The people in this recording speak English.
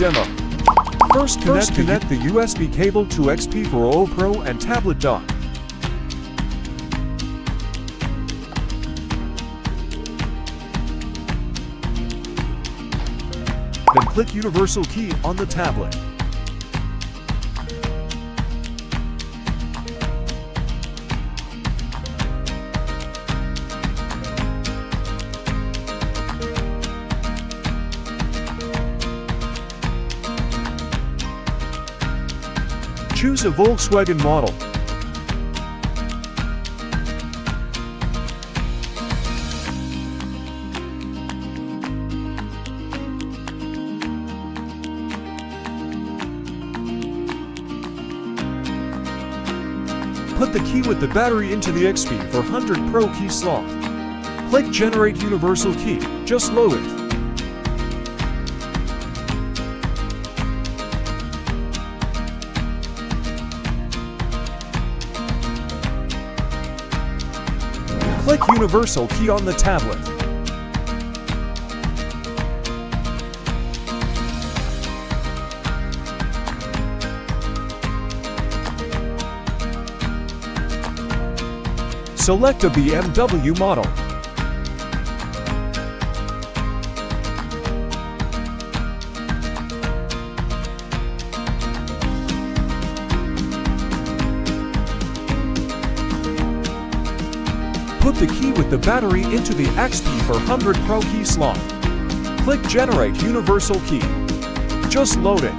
demo. First connect the USB cable to XP4 Pro and tablet dock. Then click Universal Key on the tablet. Choose a Volkswagen model. Put the key with the battery into the XP400 Pro key slot. Click Generate Universal Key. Just load it. Click Universal Key on the tablet. Select a BMW model. Put the key with the battery into the XP400 Pro key slot. Click Generate Universal Key. Just load it.